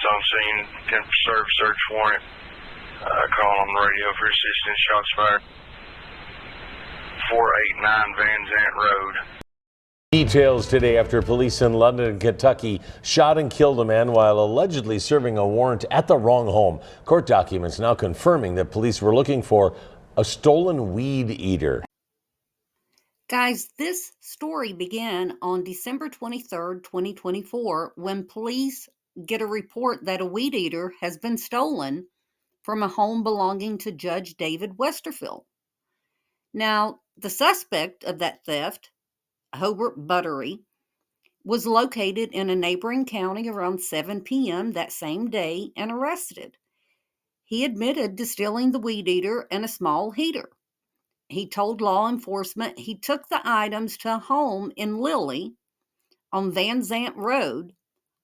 on scene can serve search warrant. Call on the radio for assistance. Shots fired. 489 Van Zant Road. Details today after police in London, Kentucky shot and killed a man while allegedly serving a warrant at the wrong home. Court documents now confirming that police were looking for a stolen weed eater. Guys, this story began on December 23rd, 2024, when police get a report that a weed eater has been stolen from a home belonging to Judge David Westerfield. Now, the suspect of that theft, Hobart Buttery, was located in a neighboring county around 7 p.m. that same day and arrested. He admitted to stealing the weed eater and a small heater. He told law enforcement he took the items to a home in Lilly on Van Zant Road,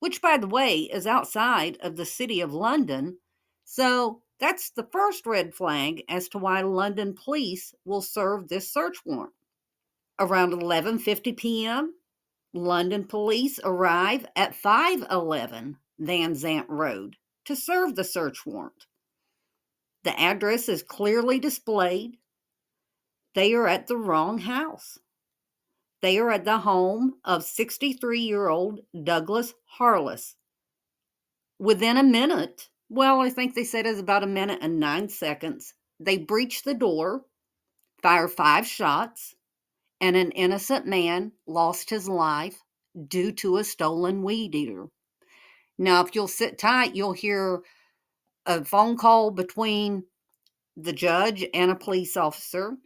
which, by the way, is outside of the city of London. So that's the first red flag as to why London police will serve this search warrant. Around 11:50 p.m., London police arrive at 511 Van Zant Road to serve the search warrant. The address is clearly displayed. They are at the wrong house. They are at the home of 63-year-old Douglas Harless. Within a minute, I think they said it's about a minute and 9 seconds, they breach the door, fire 5 shots, and an innocent man lost his life due to a stolen weed eater. Now, if you'll sit tight, you'll hear a phone call between the judge and a police officer.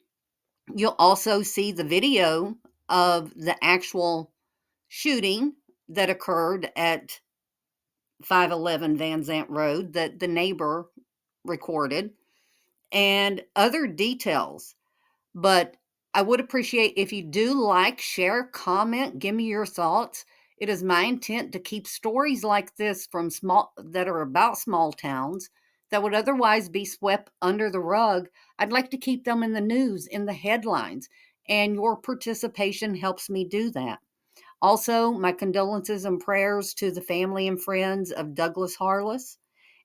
You'll also see the video of the actual shooting that occurred at 511 Van Zant Road that the neighbor recorded and other details. But I would appreciate if you do like, share, comment, give me your thoughts. It is my intent to keep stories like this that are about small towns that would otherwise be swept under the rug. I'd like to keep them in the news, in the headlines, and your participation helps me do that. Also, my condolences and prayers to the family and friends of Douglas Harless.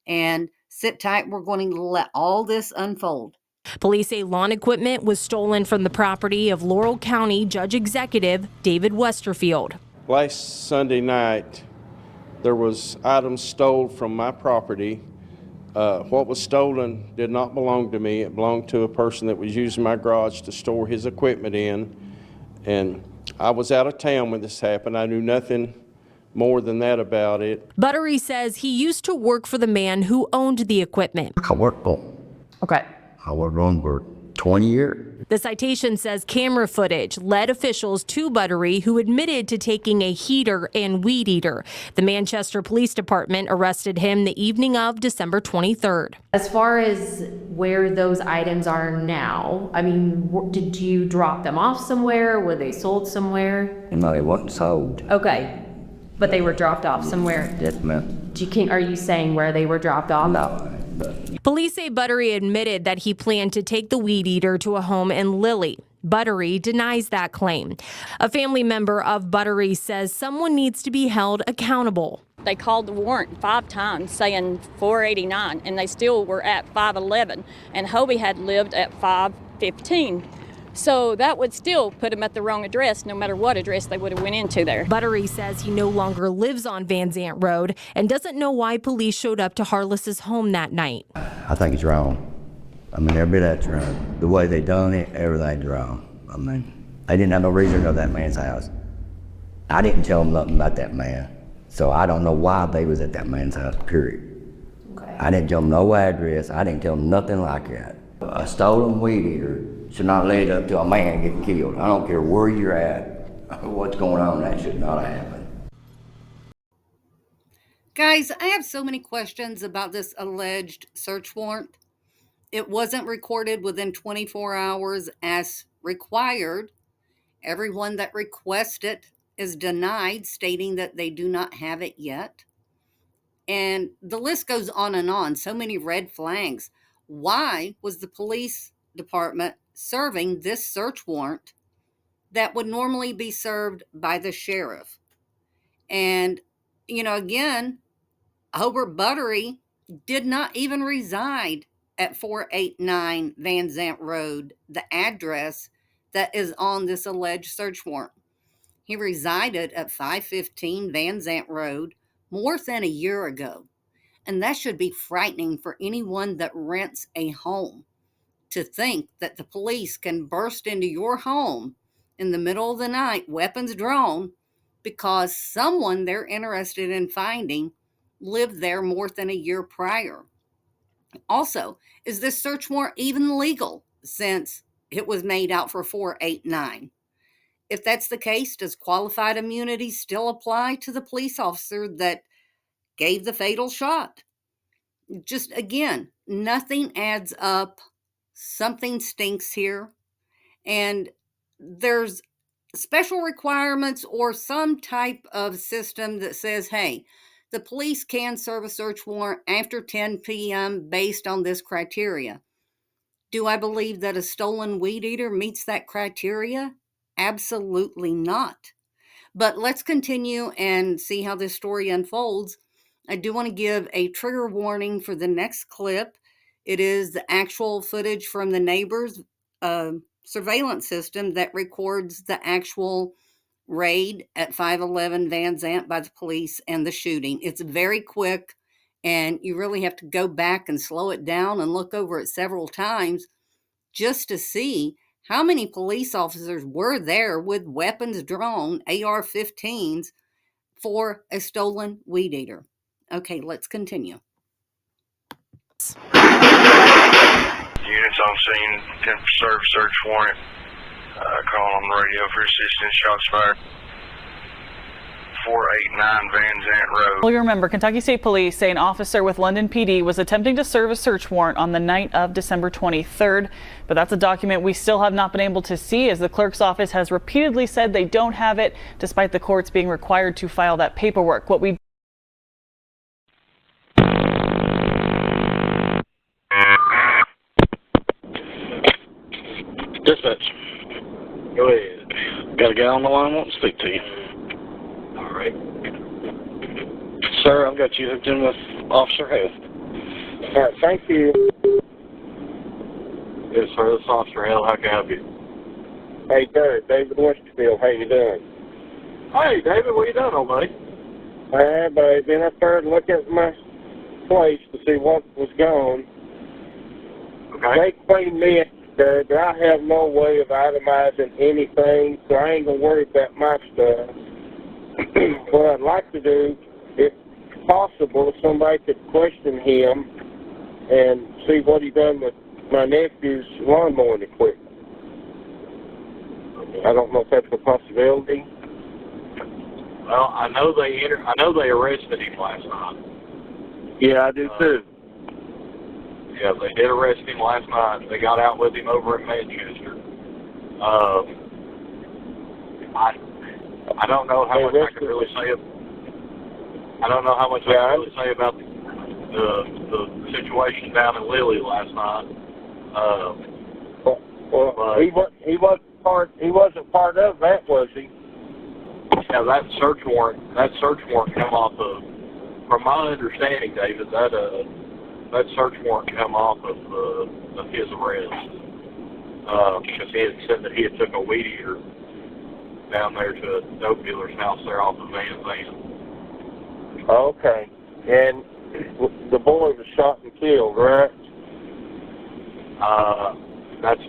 And sit tight, we're going to let all this unfold. Police say lawn equipment was stolen from the property of Laurel County Judge Executive David Westerfield. Last Sunday night, there was items stolen from my property. What was stolen did not belong to me. It belonged to a person that was using my garage to store his equipment in. And I was out of town when this happened. I knew nothing more than that about it. Buttery says he used to work for the man who owned the equipment. I worked for him. Okay. I worked on for 20 years. The citation says camera footage led officials to Buttery, who admitted to taking a heater and weed eater. The Manchester Police Department arrested him the evening of December 23rd. As far as where those items are now, I mean, did you drop them off somewhere? Were they sold somewhere? No, it wasn't sold. Okay, but they were dropped off somewhere. Yes, ma'am. Are you saying where they were dropped off? No. Police say Buttery admitted that he planned to take the weed eater to a home in Lilly. Buttery denies that claim. A family member of Buttery says someone needs to be held accountable. They called the warrant 5 times saying 489, and they still were at 511, and Hobie had lived at 515. So that would still put him at the wrong address, no matter what address they would have went into there. Buttery says he no longer lives on Van Zant Road and doesn't know why police showed up to Harless's home that night. I think it's wrong. I mean, every bit of that's wrong. The way they done it, everything's wrong. I mean, they didn't have no reason to go to that man's house. I didn't tell them nothing about that man, so I don't know why they was at that man's house, period. Okay. I didn't tell them no address. I didn't tell them nothing like that. A stolen weed eater should not lead up to a man getting killed. I don't care where you're at, what's going on, that should not happen. Guys, I have so many questions about this alleged search warrant. It wasn't recorded within 24 hours as required. Everyone that requests it is denied, stating that they do not have it yet. And the list goes on and on. So many red flags. Why was the police department serving this search warrant that would normally be served by the sheriff? And, again, Hobart Buttery did not even reside at 489 Van Zant Road, the address that is on this alleged search warrant. He resided at 515 Van Zant Road more than a year ago. And that should be frightening for anyone that rents a home, to think that the police can burst into your home in the middle of the night, weapons drawn, because someone they're interested in finding lived there more than a year prior. Also, is this search warrant even legal since it was made out for 489? If that's the case, does qualified immunity still apply to the police officer that gave the fatal shot? Just again, nothing adds up. Something stinks here. And there's special requirements or some type of system that says, hey, the police can serve a search warrant after 10 p.m. based on this criteria. Do I believe that a stolen weed eater meets that criteria? Absolutely not. But let's continue and see how this story unfolds. I do want to give a trigger warning for the next clip. It is the actual footage from the neighbor's surveillance system that records the actual raid at 511 Van Zant by the police and the shooting. It's very quick, and you really have to go back and slow it down and look over it several times just to see how many police officers were there with weapons drawn, AR-15s, for a stolen weed eater. Okay, let's continue. Units on scene, 10 serve search warrant. Calling on the radio for assistance. Shots fired. 489 Van Zant Road. Well, you remember, Kentucky State Police say an officer with London PD was attempting to serve a search warrant on the night of December 23rd. But that's a document we still have not been able to see, as the clerk's office has repeatedly said they don't have it, despite the courts being required to file that paperwork. What we Dispatch. Go ahead. Got a guy on the line wanting to speak to you. All right. Sir, I've got you hooked in with Officer Hale. All right, thank you. Yes, sir, this is Officer Hale. How can I help you? Hey, David Westerfield. How you doing? Hey, David, what you doing, old buddy? I've been up there to look at my place to see what was gone. Okay. They cleaned me up. But I have no way of itemizing anything, so I ain't going to worry about my stuff. What I'd like to do, if possible, if somebody could question him and see what he done with my nephew's lawn mowing equipment. I don't know if that's a possibility. Well, I know they arrested him last night. Yeah, I do too. Yeah, they did arrest him last night. They got out with him over in Manchester. I don't know how much I can really say. I don't know how much I can really say about the situation down in Lilly last night. He wasn't part of that, was he? Yeah, that search warrant come off of, from my understanding, David, that search warrant come off of his arrest, because he had said that he had took a weed eater down there to a dope dealer's house there off of Van Zant. Okay, and the boy was shot and killed, right? That's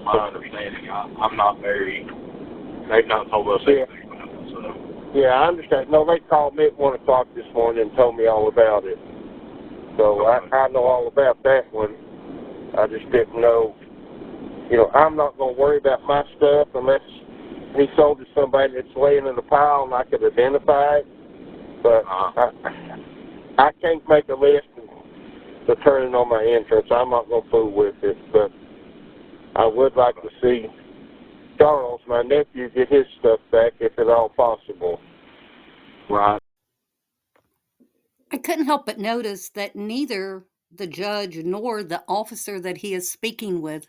my understanding. I'm not very. They've not told us anything about it. So. Yeah, I understand. No, they called me at 1 o'clock this morning and told me all about it. So I know all about that one. I just didn't know. You know, I'm not going to worry about my stuff unless he sold to somebody that's laying in a pile and I could identify it. But I can't make a list to turn it on my insurance. I'm not going to fool with it. But I would like to see Charles, my nephew, get his stuff back if at all possible. Right. I couldn't help but notice that neither the judge nor the officer that he is speaking with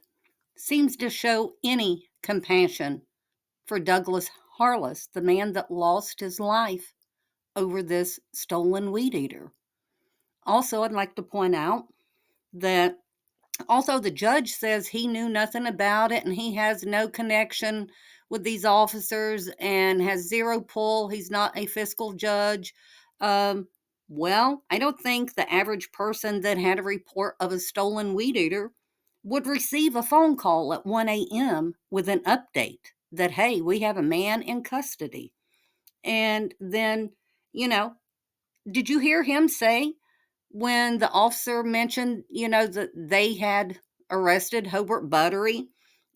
seems to show any compassion for Douglas Harless, the man that lost his life over this stolen weed eater. Also, I'd like to point out that although the judge says he knew nothing about it and he has no connection with these officers and has zero pull, he's not a fiscal judge. Well, I don't think the average person that had a report of a stolen weed eater would receive a phone call at 1 a.m. with an update that, hey, we have a man in custody. And then, did you hear him say when the officer mentioned, that they had arrested Hobart Buttery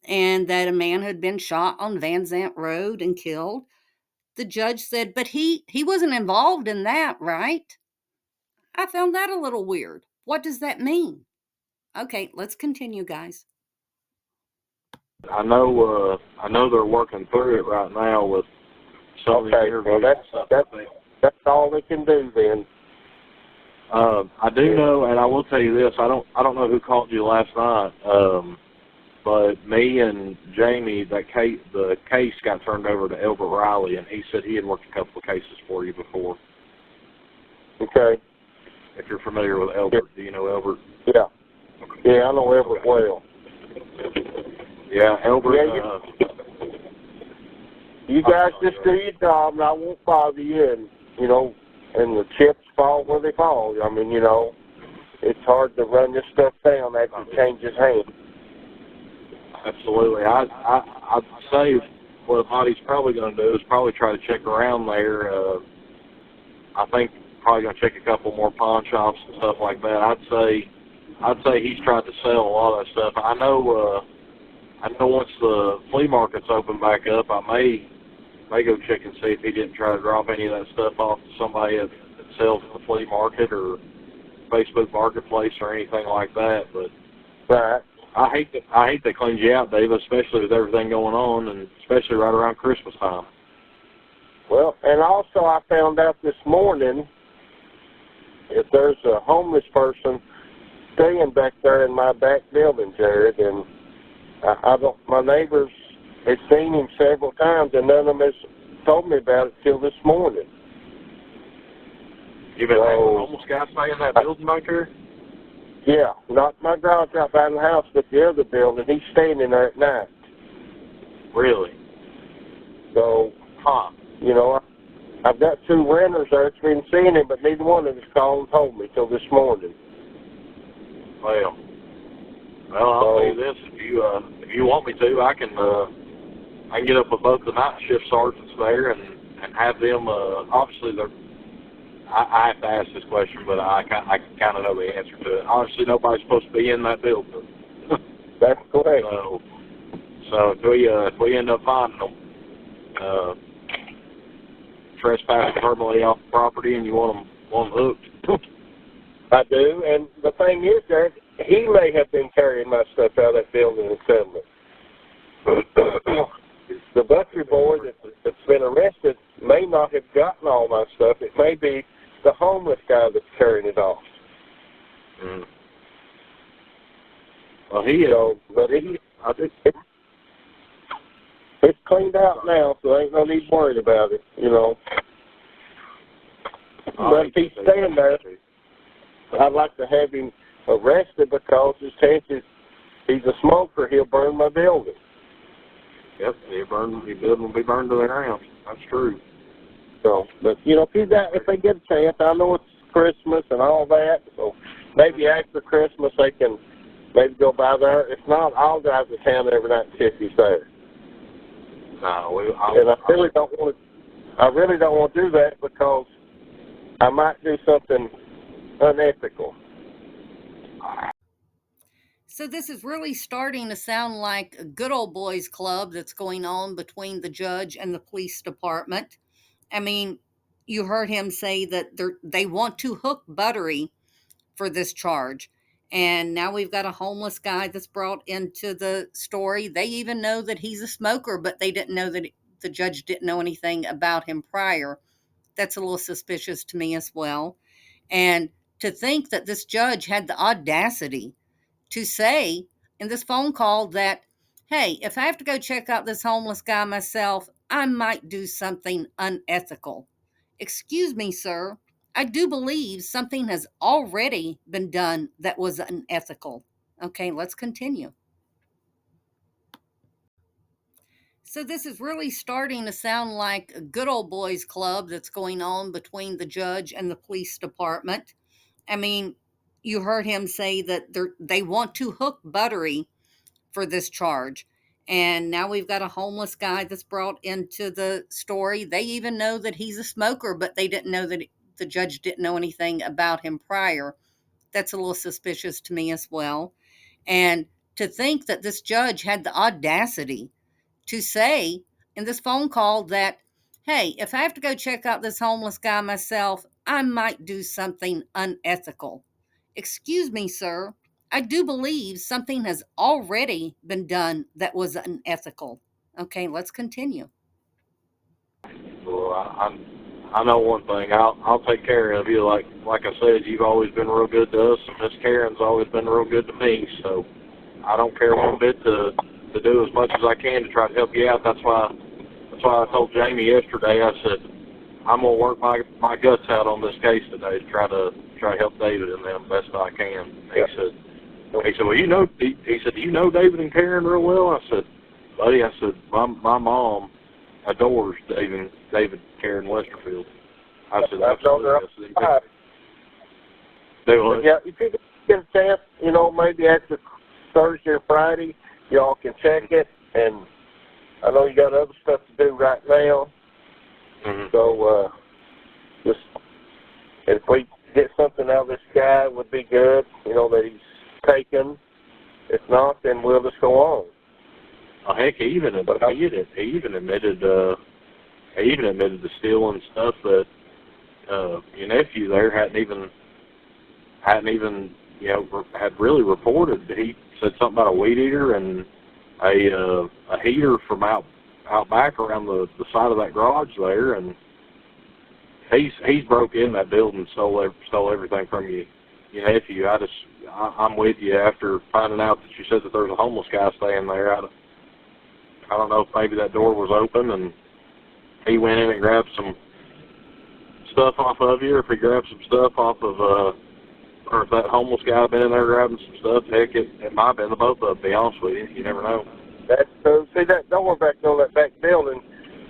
and that a man had been shot on Van Zant Road and killed? The judge said, but he wasn't involved in that, right? I found that a little weird. What does that mean? Okay, let's continue, guys. I know they're working through it right now with some of the interviews. Well, that's all they can do then. I do know, and I will tell you this. I don't know who called you last night, but me and Jamie, the case got turned over to Elbert Riley, and he said he had worked a couple of cases for you before. Okay. If you're familiar with Elbert, do you know Elbert? Yeah. Yeah, I know Elbert well. Yeah, Elbert. Yeah, you guys just do your job, and I won't bother you. And and the chips fall where they fall. I mean, it's hard to run this stuff down after it changes hands. Absolutely. I'd say what Hottie's probably going to do is probably try to check around there. I think probably going to check a couple more pawn shops and stuff like that. I'd say he's tried to sell a lot of that stuff. I know once the flea market's open back up, I may go check and see if he didn't try to drop any of that stuff off to somebody that sells at the flea market or Facebook Marketplace or anything like that. But right. I hate that cleans you out, Dave, especially with everything going on, and especially right around Christmas time. Well, and also I found out this morning if there's a homeless person staying back there in my back building, Jared, and my neighbors have seen him several times, and none of them has told me about it till this morning. You been having a homeless guy stay in that building back there? Yeah, not my garage out behind the house, but the other building. He's staying in there at night. Really? So, I've got two renters there that's been seeing him, but neither one of them has called and told me till this morning. Well, I'll tell you this: if you want me to, I can get up with both the night shift sergeants there and have them. Obviously, I have to ask this question, but I kind of know the answer to it. Obviously, nobody's supposed to be in that building. That's correct. So if we end up finding them trespassing verbally off the property, and you want them hooked, I do. And the thing is, Jared, he may have been carrying my stuff out of that building and selling it. The butcher boy that's been arrested may not have gotten all my stuff. It may be the homeless guy that's carrying it off. Mm. Well, it's cleaned out now, so ain't no need worried about it, But if he's staying there, I'd like to have him arrested because his chances, he's a smoker, he'll burn my building. Yep, your building will be burned to the ground. That's true. So, but if they get a chance, I know it's Christmas and all that, so maybe after Christmas they can maybe go by there. If not, I'll drive to town every night and see if he's there. No, and I really don't want to do that because I might do something unethical. So this is really starting to sound like a good old boys club that's going on between the judge and the police department. I mean, you heard him say that they want to hook Buttery for this charge. And now we've got a homeless guy that's brought into the story. They even know that he's a smoker, but they didn't know that the judge didn't know anything about him prior. That's a little suspicious to me as well. And to think that this judge had the audacity to say in this phone call that, hey, if I have to go check out this homeless guy myself, I might do something unethical. Excuse me, sir. I do believe something has already been done that was unethical. Okay, let's continue. So this is really starting to sound like a good old boys club that's going on between the judge and the police department. I mean, you heard him say that they want to hook Buttery for this charge. And now we've got a homeless guy that's brought into the story. They even know that he's a smoker, but they didn't know that the judge didn't know anything about him prior. That's a little suspicious to me as well. And to think that this judge had the audacity to say in this phone call that, hey, if I have to go check out this homeless guy myself, I might do something unethical. Excuse me, sir. I do believe something has already been done that was unethical. Okay, let's continue. Well, I know one thing. I'll take care of you. Like I said, you've always been real good to us, and Miss Karen's always been real good to me. So I don't care one bit to do as much as I can to try to help you out. That's why I told Jamie yesterday. I said I'm gonna work my guts out on this case today to try to help David and them best I can. He said, well, you know, he said, do you know David and Karen real well? I said, buddy, my mom adores David Karen Westerfield. I said, absolutely. Yeah, if you get a chance, you know, maybe after Thursday or Friday, y'all can check it. And I know you got other stuff to do right now. Mm-hmm. So just if we get something out of this guy, it would be good. You know that he's taken. If not, then we'll just go on. Oh, heck, he even admitted to stealing stuff that your nephew there hadn't even had really reported. He said something about a weed eater and a heater from out back around the side of that garage there, and he's broke in that building and stole everything from your nephew. I'm with you after finding out that you said that there was a homeless guy staying there. I don't know if maybe that door was open and he went in and grabbed some stuff off of you, or if he grabbed some stuff off of, or if that homeless guy had been in there grabbing some stuff. Heck, it might have been the both of them, to be honest with you. You never know. That's true. See, that door back on that back building,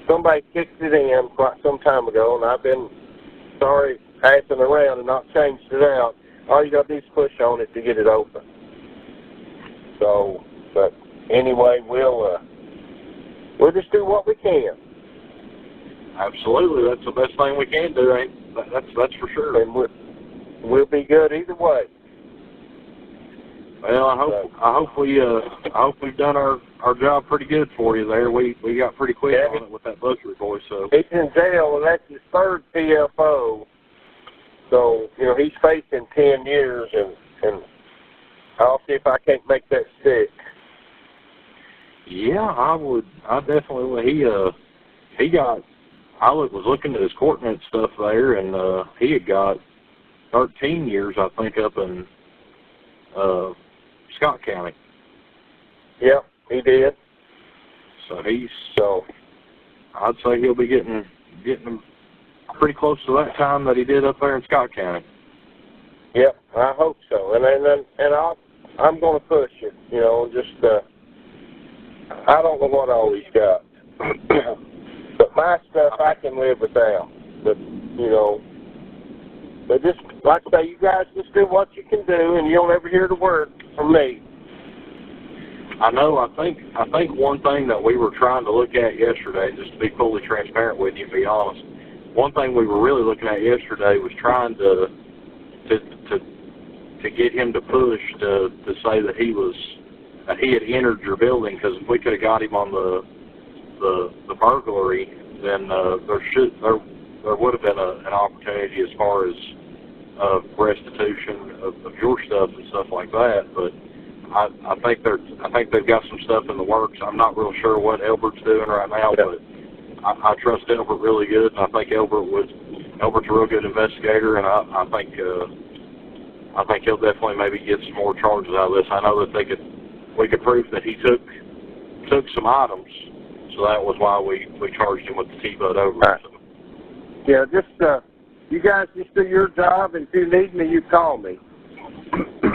somebody kicked it in quite some time ago, and I've been sorry acting around and not changed it out. All you got to do is push on it to get it open. So, but anyway, we'll just do what we can. Absolutely, that's the best thing we can do, ain't? That's for sure. And we'll be good either way. Well, I hope we've done our job pretty good for you there. We got pretty quick on it with that butcher boy. So he's in jail, and that's his third PFO. So you know he's facing 10 years, and I'll see if I can't make that stick. Yeah, I would. I definitely would. He got. I was looking at his court net stuff there, and he had got 13 years, I think, up in Scott County. Yep, he did. So I'd say he'll be getting pretty close to that time that he did up there in Scott County. Yep, I hope so. And I'm going to push it. You know, just I don't know what all he's got, but my stuff I can live without. But you know. But just, like I say, you guys just do what you can do, and you'll never hear the word from me. I know. I think one thing that we were trying to look at yesterday, just to be fully transparent with you, and be honest, one thing we were really looking at yesterday was trying to get him to push to say that he had entered your building, because if we could have got him on the burglary, then there would have been an opportunity as far as restitution of your stuff and stuff like that. But I think they've got some stuff in the works. I'm not real sure what Elbert's doing right now, but I trust Elbert really good. And I think Elbert's a real good investigator, and I think he'll definitely maybe get some more charges out of this. I know that we could prove that he took some items, so that was why we charged him with the T-Butt over. Right. Yeah, just You guys just do your job, and if you need me, you call me.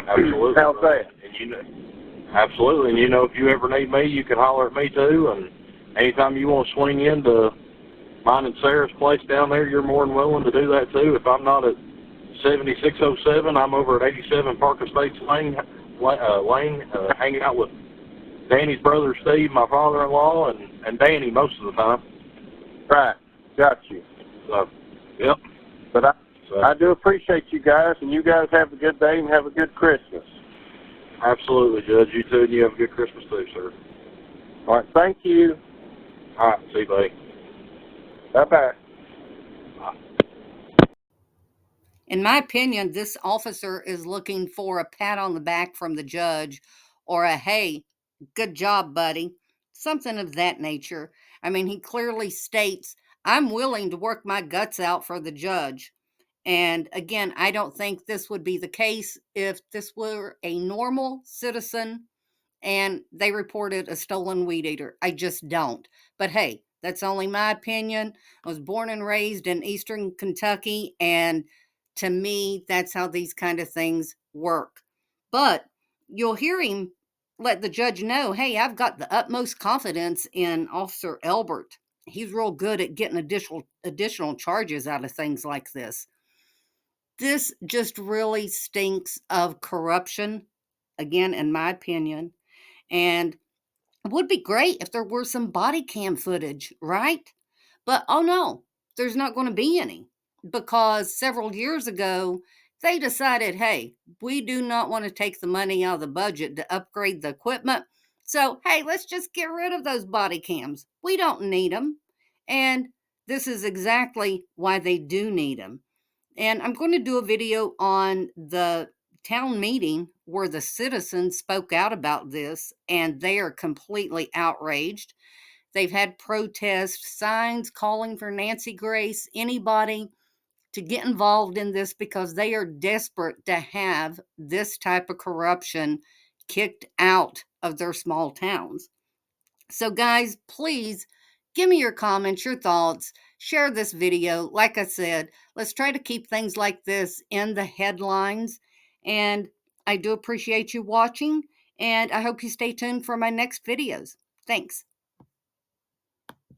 Absolutely. How's that? And absolutely. And if you ever need me, you can holler at me too. And anytime you want to swing into mine and Sarah's place down there, you're more than willing to do that too. If I'm not at 7607, I'm over at 87 Park Estates Lane, hanging out with Danny's brother Steve, my father-in-law, and Danny most of the time. Right. Got you. So, yep. But I do appreciate you guys, and you guys have a good day and have a good Christmas. Absolutely, Judge. You too, and you have a good Christmas too, sir. All right. Thank you. All right. See you, buddy. Bye-bye. In my opinion, this officer is looking for a pat on the back from the judge or a, hey, good job, buddy, something of that nature. I mean, he clearly states, I'm willing to work my guts out for the judge. And again, I don't think this would be the case if this were a normal citizen and they reported a stolen weed eater. I just don't. But hey, that's only my opinion. I was born and raised in Eastern Kentucky, and to me, that's how these kind of things work. But you'll hear him let the judge know, hey, I've got the utmost confidence in Officer Elbert. He's real good at getting additional charges out of things like this. This just really stinks of corruption, again, in my opinion. And it would be great if there were some body cam footage, right? But oh no, there's not going to be any, because several years ago, they decided, hey, we do not want to take the money out of the budget to upgrade the equipment. So, hey, let's just get rid of those body cams. We don't need them. And this is exactly why they do need them. And I'm going to do a video on the town meeting where the citizens spoke out about this, and they are completely outraged. They've had protest signs calling for Nancy Grace, anybody, to get involved in this because they are desperate to have this type of corruption kicked out of their small towns. So guys, please give me your comments, your thoughts, share this video. Like I said, let's try to keep things like this in the headlines. And I do appreciate you watching, and I hope you stay tuned for my next videos. Thanks.